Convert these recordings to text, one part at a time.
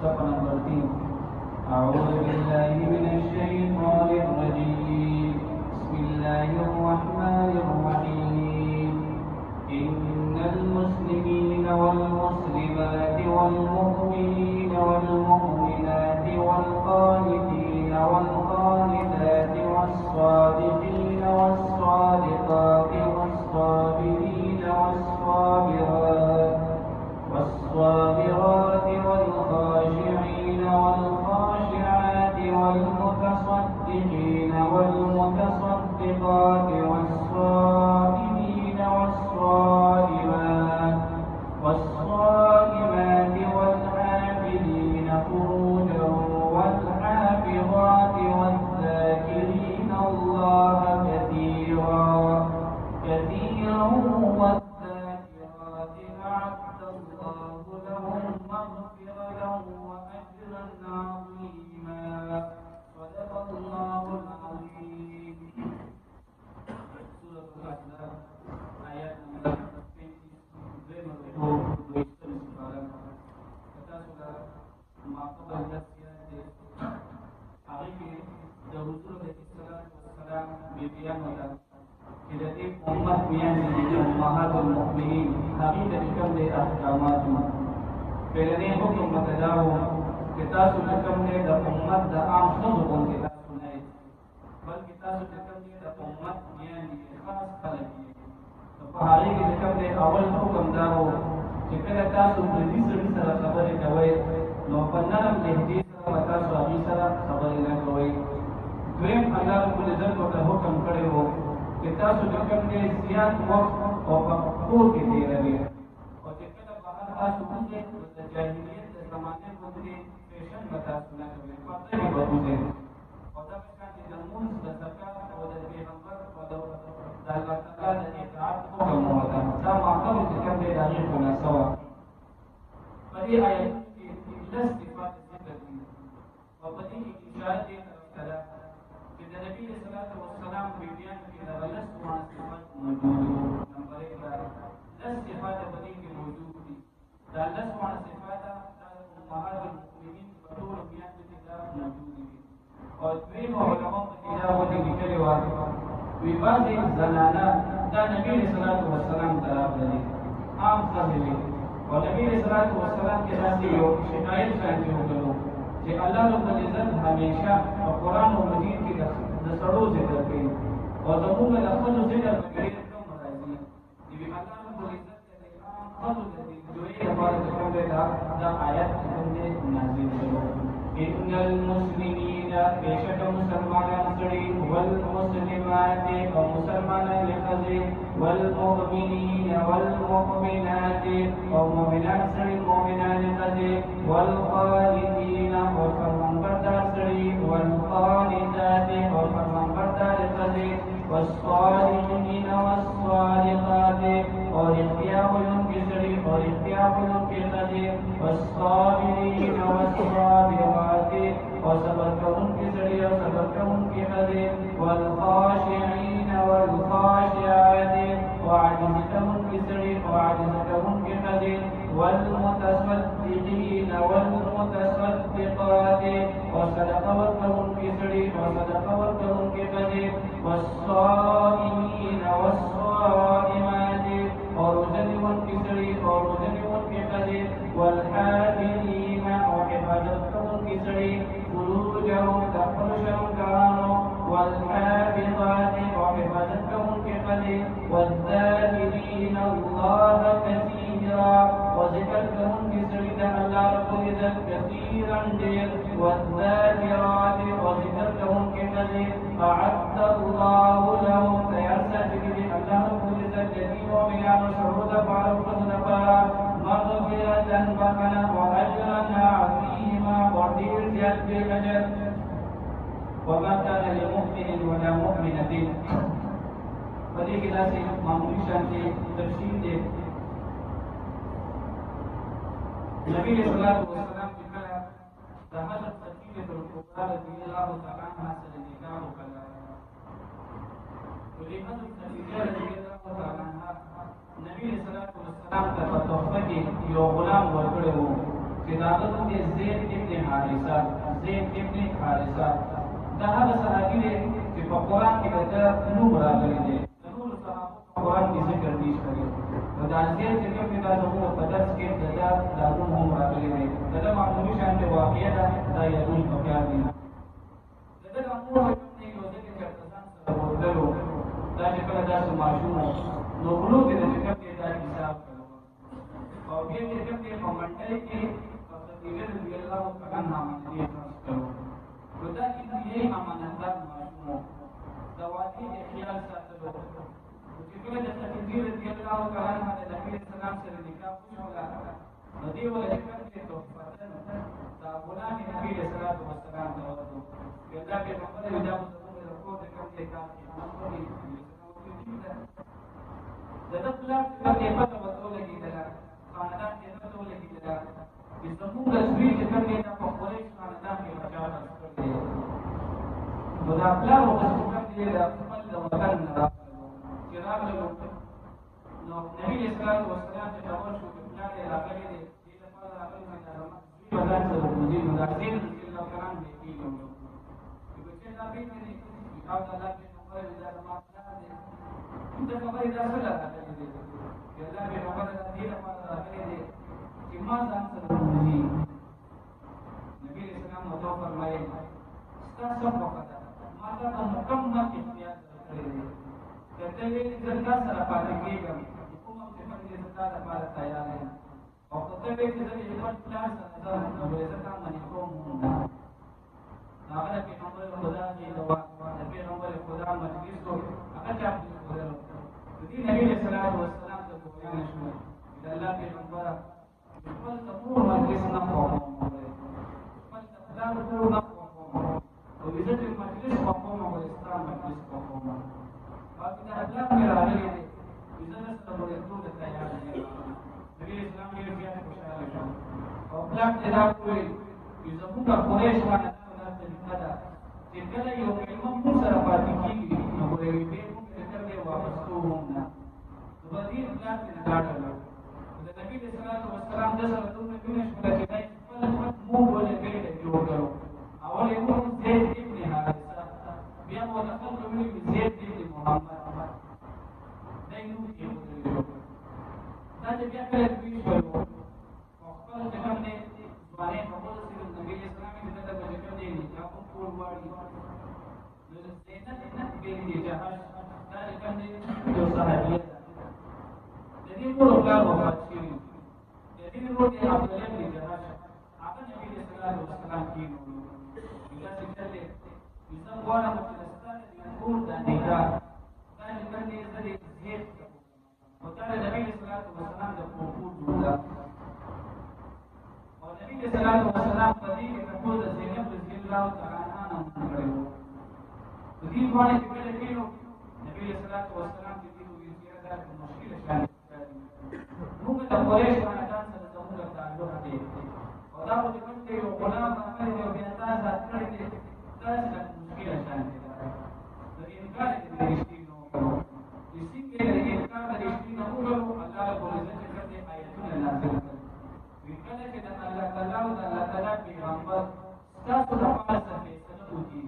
صفحة نمبر 3. أعوذ بالله من الشيطان الرجيم. بسم الله الرحمن الرحيم. إن المسلمين والمسلمات والمؤمنين والمؤمنات والقانتين والقانتات والصادقين والصادقات والصابرين والصابرات والخاشعين والخاشعات والمتصدقين والمتصدقات والصائمين والصائمات والحافظين فروجهم والحافظات والذاكرين الله كثيرا والذاكرات أعد الله لهم مغفرة وأجرا عظيما. صدق الله العظيم. سورة الأحزاب ayat nomor 22. Kata saudara, maka balasnya hari ini Rasulullah SAW bibian pada jadi umat yang menjadi ummahatul mukminin hari dari ahkamat. Pernah hukum matadaw kita sudah kami dah umat dah am hukum kita sunai. Bal kita sudah kami dah umat yang khas kali. Hari ini kami awal hukum dah jika kita sudah disebut salah kabar kawai, no pernah melihat salah suami salah kabar kawai. Tuhan Allah Rabbul Izzat pada hukum kau kita sudah kami siap waktu kita lagi. और जैसे बाहर आ सुकून से जाहिलियत ज़माने को भी फैशन बता सुना कभी पता ही बहुत है और जब इसका जन्मून दस्तका और पैगंबर और अल्लाह ताला ने इताअत को कम होता है तब माका जिसका में दाखिल होना सवा पर ये आयत की 10 सिफात जिक्र की और बदी की इशारा की तरह कि नबी सल्लल्लाहु अलैहि वसल्लम बीबियां की दवलत सुना सिफात मौजूद नंबर 1 10 सिफात बदी की मौजूद थी दलस वाला सिफात उम्महातुल मुमिनीन बतौर बियान की किताब मौजूद थी और वे उलमा तिलावत निकले वाले विवाद ज़नाना दा नबी सल्लल्लाहु अलैहि वसल्लम तरफ लगे आम सहेले और नबी सल्लल्लाहु अलैहि वसल्लम के रास्ते यो शिकायत करते हो गलो कि अल्लाह रब्बुल इज्जत हमेशा और कुरान और मजीद की दसड़ों जिक्र की और ज़बूर में लफ्ज़ जिक्र करे कम मराजी ये अल्लाह रब्बुल इज्जत के आम खल जो ये हमारे ज़िक्र में दा आयत हमने नाज़िल करो इन्नल मुस्लिमीन बेशक मुसलमान सड़ी वल मुस्लिमात और मुसलमान लिखजे वल मुमिनीन वल मुमिनात और मुमिनात सड़ी मुमिनात लिखजे वल क़ानितीन और फरमानबरदार सड़ी वल क़ानितात और फरमानबरदार लिखजे वस्सादिक़ीन वस्सादिक़ात और इख्तियार उनकी सड़ी और इख्तियार उनके लिखजे वस्साबिरीन वस्साबिरात और सबर का उनकी सड़ी और सबर का उनकी हदे वल खाशिईन वल खाशिआत और आजिज़ का उनकी सड़ी और आजिज़ का उनकी हदे वल मुतसद्दिक़ीन वल मुतसद्दिक़ात और सदका का उनकी सड़ी और सदका का उनकी हदे वस्साइमीन वस्साइमात और रोज़े उनकी सड़ी और रोज़े उनकी हदे वल हाफिज़ीन और हिफाजत का उनकी सड़ी फुरूजहुम तफरुशहुम करानो वल हाफिज़ात और हिफाजत का उनके हदे वज़्ज़ाकिरीन अल्लाह कसीरा और जिक्र का उनकी सड़ी अल्लाह रब्बुल इज्जत कसीरन देर वज़्ज़ाकिरात और जिक्र का उनके हदे अअद्द अल्लाहु लहुम तैयार सजदी अल्लाह रब्बुल इज्जत जदीओ मियान शरूद फारूक नफरा मग़फ़िरतन बखना व अजरन अज़ीमा और दीर ज़ियाद के अजर वमा कान लिमुमिन वला मुमिनतिन बड़ी किला से मामूली शान की तफसील दे नबी सल्लल्लाहु अलैहि वसल्लम की कला हज़रत सकीनत कुबरा रज़ियल्लाहु तआला अन्हा से निकाह कला तो हज़रत सकीनत रज़ियल्लाहु तआला अन्हा नबी सल्लल्लाहु अलैहि वसल्लम ته په تحفه کې یو غلام ورکړی و چې د هغه نوم دی زید ابن حارثه. زید ابن حارثه دا هغه صحابي دی چې په قرآن کې د ده نوم راغلی دی. د نورو صحابو په قرآن کې ذکر پیش کړی. نو دا زید چې کوم دی دا زموږ په درس کې د ده دا نوم هم راغلی دی. د ده معمولي شانتې واقعه ده، دا یادول پکار دي. د ده د مور چې کوم دی یو ځای کې چېرته ځان سره بوتلو، دا چې کله داسې ماشوم و نو غلو کې د چې کوم دی دا حساب کړی او بیا چې کوم دی په منډۍ کې په خدیجه رضي الله عنها باندې خرڅ کړو. نو دا یې امانتدار ماشوم و، د واقعې د خیال ساتلو. نو چې کله د خدیجې رضي الله عنها د نبي اسلام سره نکاح وشوله نو دې وله چې کوم دی تحفتن دا غلام نبي اسلام ته ورکړو. بیا دا پیغمبر یې دا زموږ د کور د کوم دی کار د ده پلار چې کوم دی پته ورته ولګېدله، خاندان کې پته ولګېدله چې زموږ زوی چې کوم دی دا په قریش خاندان کې بچا خرڅ کړی دی. نو دا پلار ورته چې کوم دی د خپل د وطن نه راغلو چې راغلو نو نبي اسلام وسلام چې خبر شو چې پلار یې راغلی دی دې لپاره راغلی دی چې زوی به ځان سره بوځي. نو دا زید رضي الله عنه دی کېږي چې بچې دا پېژني او د الله پیغمبر یې دا زما پلار دی. دا خبرې دا څه راغلې دي چې الله پیغمبر د دې لپاره راغلی دی چې ما ځان سره بوځي. نبي اسلام ورته فرمایي ستا څه خوښه ده، ما تا ته مکمل اختیار درکړی دی. که ته ویلې زه تا سره پاتې کېږم کوم چې کوم دی زه تا لپاره تیار یم، او که ته ویلې چې زه د خپل پلار سره ځم نو زه تا منې کوم هم. هغه د پیغمبر خدا چې د پیغمبر خدا مجلس و هغه چا پرېښودلو. د دې نبي علیه السلام ته بیان شو چې د الله پیغمبره خپل د مور مجلس نه خوښوم، خپل د پلار کور نه خوښوم، او زه چې مجلس خوښوم او ستا مجلس خوښوم. او چې د الله مې راغلی دی زه نه سره ورېدو ته تیار یم. نبي اسلام ډېر زیات خوشحاله شو او پلار ته دا وویل چې زموږ قریش باندې چې کله یو کلمه موږ سره پاتې کېږي نو ګورې بیا موږ ذکر دی واپستو هم نه. نو په دې پلار کې لاړلو. د نبي اسلام وسلام د سره دومره مینه شوله چې دی خپل موږ ولې بیرته جوړ کړو. اول یې موږ زید ابن حارثه، بیا مو د خلکو ویلي زید ابن محمد، دی نوم یې ایښودلی شو. دا چې بیا کله دوی شولو او خپل چې کوم دی ځوانۍ په خپلو سره نبي اسلام یې دلته به چې کوم دی نکاح هم کول غواړي. نو زینب بنت جحش دا چې کوم دی یو صحابیه ده، د دې ټولو پلار وفات شوي. د دې ورور دی عبدالله بن جحش، هغه نبي علیه السلام کېنولو. داسې چل دی چې زه غواړم چې د ستا د کور دا نکاح دا چې کوم دی زه د زید او دا د نبي علیه السلام د پوپو لور ده. او نبي علیه السلام په دې کې ټول د زینب رضي الله تعالی عنها نه کړی و. د دې باندې چې کله کېنو نبي علیه السلام چې دې ویل چې دا مشکله شان موږ د قریش خاندان سره زموږ تعلق دی او دا خو چې کوم دی یو غلام راغلی دی او بیا تا ذات کړی دی داسې مشکله شان دی. د انکار یې د رښتینې نه وکړو، رښتینې د انکار د رښتینې نه وکړو. الله رب العزت چې کوم دی آیتونه نازل کړل کله چې د الله تعالی او د الله تعالی پیغمبر ستاسو لپاره څه فیصله وکړي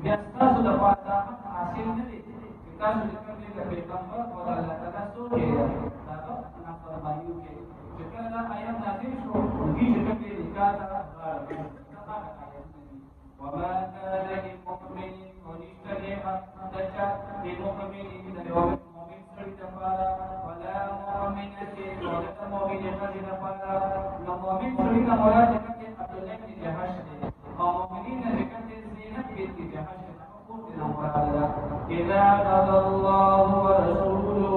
بیا ستاسو لپاره دا حاصل نه دی چې تاسو د کوم دی د پیغمبر او د الله تعالی څخه دا نافرمانی وکړي. چې کله دا آیت نازل شو دې چې کوم دی نکاح ته وما كان لمؤمن ونشتري دچا لمؤمن مؤمن سړي لپاره ولا مؤمنة ولا مؤمن ښځې لپاره. نو مؤمن سړي نه مراد چې کوم دی عبدالله بن جحش دی او مؤمنین چې کوم دی زینب بنت جحش دی کور دی نه مراد ده. اذا قضى الله ورسوله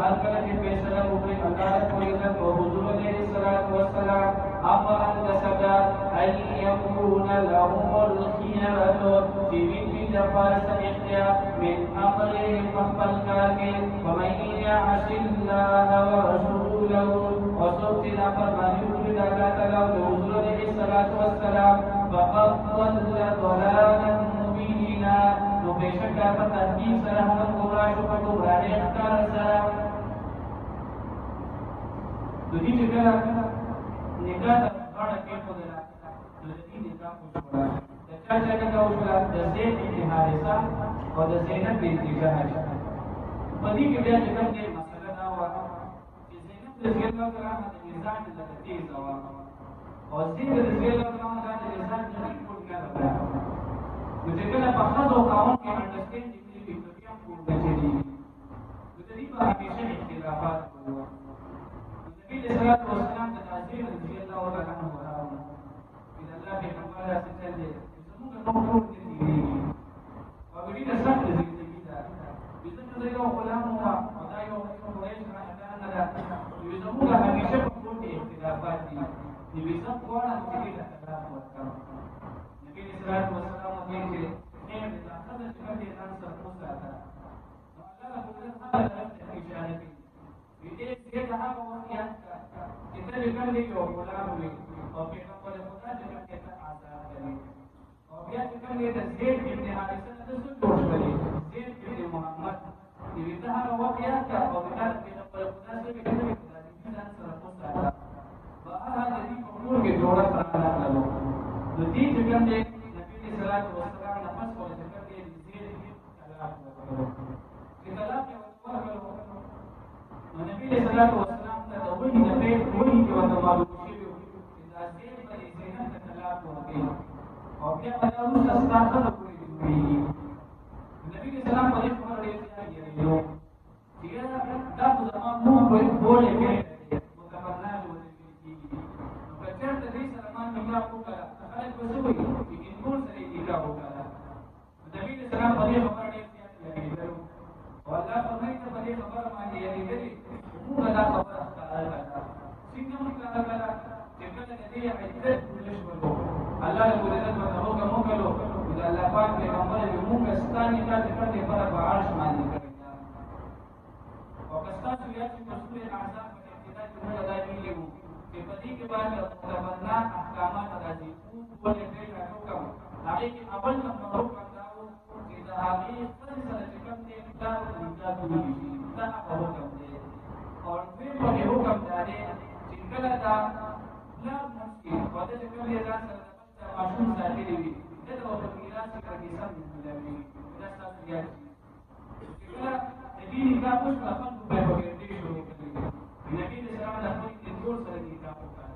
هر کله چې فیصله وکړي الله رب العزت او حضور علیه السلام امرا دسدا ان يكون لهم الخيرة في مثل جفاس اختيار من امرهم فخبل كاكي ومن يعص الله ورسوله وصوت فرمان يريد الله تعالى وحضور عليه السلام فقد ضل ضلالا مبينا. نو بشک په تحقیق سره هم ګمراه شو، په ګمراهۍ ښکاره سره. دې چې کله نکاح ته غاړه کېښودله نو د دې نکاح وشوله د چا نکاح وشوله د زید بن حارثه او د زینب بنت جحش په دې کې بیا چې کوم دی مسله دا وه چې زینب رضی الله تعالی عنها د مزاج لکه تېزه وه او زید رضی الله تعالی عنها د مزاج نه ټیټ نه ده نو چې کله په ښځو او خاوند کې انډرسټینډینګ نه وي نو بیا هم کور نه چلېږي نو د دې به همیشه اختلافات وو نبي صلی الله علیه وسلم د زید رضی الله تعالی عنه وراغله چې د الله پیغمبر داسې چل دی زموږ نور کور نه تېرېږي او ډېره سخته زندګي ده زه یو غلام وم او دا یو قریش خاندان ده نو زموږ همیشه په کور کې اختلافات دي نو زه غواړم چې دې ته طلاق ورکړم نبي صلی الله علیه وسلم وایي چې خیر دی دا ښځه چې کوم دی ځان سره وساته نو الله رب العزت هغه طرف ته اشاره کوي دې دې ته هغه وخت یاد کړه چې ته کوم دی یو غلام وي او پیغمبر خدا چې کوم دی ته آزاد کړي او بیا چې کوم دی د زید بن حارثه نه څه جوړ کړي زید بن محمد دې ته هغه وخت یاد کړه او دا پیغمبر خدا چې کوم دی ځان سره وساته بهر دې په کور کې جوړه سره راغلو نو دې چې کوم دی نبی صلی الله علیه وسلم نفس او چې کوم دی زید طلاق ورکړو چې طلاق ورکړو نو نبی صلی الله علیه وسلم ته د وحی د پیل وحی کې ورته معلوم شوي چې دا زید به زینب ته طلاق ورکړي او بیا به دا وروسته ستا ښځه پورې جوړېږي نبي صلی الله علیه وسلم په دې خبره ډېر زیات یېرېدو چې یاره دا خو زما مونږ بولې کړی دی متمنا چې ودرېدل کېږي نو که چېرته دې سره ما نکاح وکړه خلک به څه وایي چې نور سره یې نکاح وکړه نبي صلی الله علیه وسلم په دې خبره ډېر زیات یېرېدلو او الله فرمایي ته په دې خبره باندې یېرېدلې موږ دا خبره ښکاره کړه څنګه موږ ښکاره کړه چې کله د دې عدت پوره شولو الله رب العزت ورته حکم وکړو چې د الله پاک پیغمبر یې موږ ستا نکاح چې کوم دی پره په عرش باندې کړی ده او که ستاسو یاد شي په سورې احزاب په ابتدا کې موږ دا ویلي وو چې په دې کې باید متبنا احکامات راځي ولې دې حکم هغې کې اول نمبر حکم دا و چې د هغې ښځې سره چې کوم دی دا نکاح جوړېږي دا هغه حکم دی او دویم پکې حکم دا دی چې کله دا پلار مړ شي او ده چې کوم دی ځان سره د ماشوم ساتلی وي ده ته ورته میراث کې پکې سم ملوي دا ستاسو یاد شي چې کله د دې نکاح وشوه خلکو به یې پکې شروع کړي نبي علیه السلام د خپل کمزور سره نکاح وکړه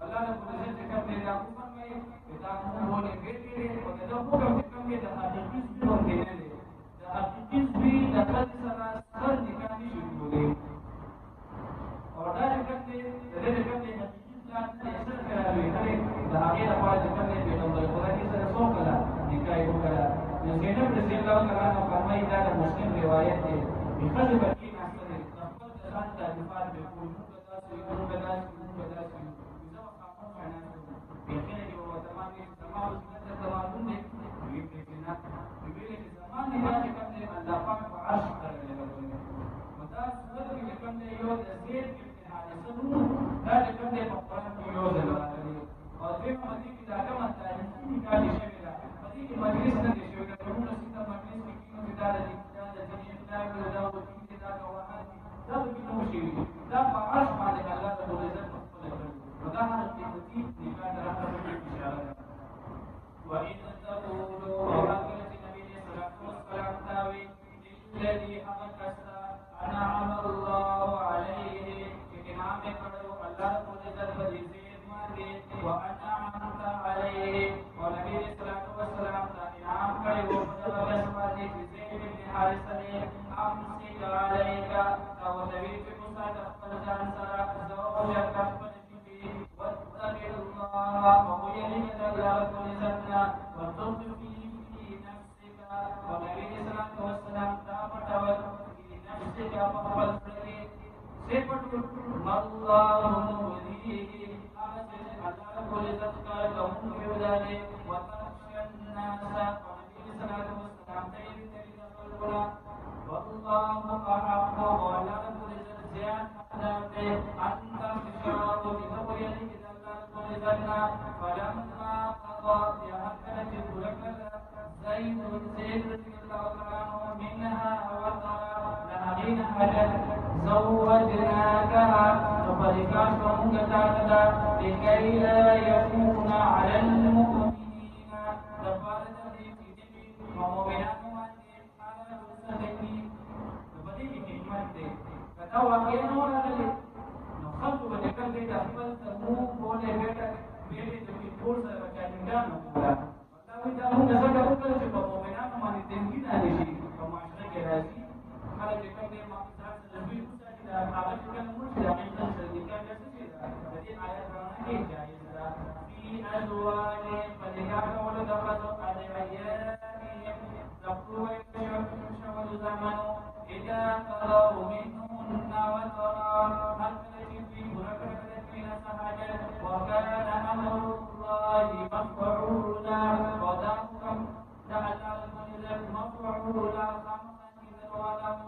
الله رب العزت چې کوم دی دا وفرمایي چې دا موږ ولې ګرځېدې او د ده حکم چې کوم دی د حقیقي زوی باندې نه دی د حقیقي زوی د ښځې سره سر نکاح نه شي کولی او دا چې کوم دی د دې چې کوم دی حقیقي پلار ته یې سر کراوي د هغې لپاره چې کوم دی پیغمبر خدا کې سره څو کله نکاح یې وکړه نو زینب رضي الله تعالی عنها فرمایي دا د مسلم روایت دی چې ښځې به کېناستلې د خپل د ځان تعریفات به کول موږ به داسې یو موږ به داسې یو موږ به داسې یو زه به خاموش کېناستم یقینا چې به ورته ما ویل زما وسیله درته معلوم دی ویل چې نه ویل چې زما نکاح چې کوم دی الله پاک په عرش تړلی دی نو دا صورت کې چې کوم دی یو د زید بن حارثه نوم دا چې کوم دی په قرآن کې یو ځل راغلی او دویمه په دې کې دا کومه تاریخي نکاح چې شوې ده په دې کې مجلس نه دی شوی د کورونه سیده مجلس کې کېنو چې دا د ځینې اختلاف دی دا وکیل دی دا ګواهان دي دا پکې نه وشوي دا په عرش باندې الله رب العزت پخپله کړي نو دا هغه قیمتي نکاح ته راغلی اشاره ده وإذ تقولوا وهكذا النبي صلى الله عليه وسلم تاوي للذي حققت أنعم الله عليه إنعام كرو الله رب العزت بزيد ماندي وأنعمت عليه ونبي صلى الله عليه وسلم إنعام كرو فجبل سمادي بزيد بن حارثة أمسك عليك أو نبي في موسى تقبل جانسرا زوجك واتق الله وقيلك الله رب العزت وتخفي في نفسك ونبي صلى الله عليه وسلم تابت في نفسك فقبل سيفت الله موليه الله رب العزت قال لهم بذلك وتخشى الناس ونبي صلى الله عليه وسلم تيري قلبنا والله أحق ولا رب العزت زياد حداته أنت بشرط بتقويته فلما قضى بهكذا تلك زيد رضي الله عنه منها وطرا لهدينا أجل زوجناكها فرقات قوم كتاتا لكي لا يكون على المؤمنين دفارة دي ومؤمنات مانده على رسلتي فدي حکمت ده کدا واقعا نو راغلي نو خلق وجکل دې د خپل تمو بوله بیٹه د کور سره بچاګان نو کولا الله دا موږ څنګه وکړو چې په مؤمنانو باندې دنګي نه شي په معاشره کې راځي خلک چې کوم دې مقصد سره دوی وساتي دا هغه چې کوم موږ د عقیدت سره د کار څه دي د دې آیات باندې کې جایز ده فی ازواج فلیا کول د خاصو ادعیاتهم تقوی شمل زمانو اذا قضوا منهن وطرا هل في بركة من سهاجر وكان أمر الله مفعولا ودامكم جعل المنزل مفعولا خمسا إذا ولم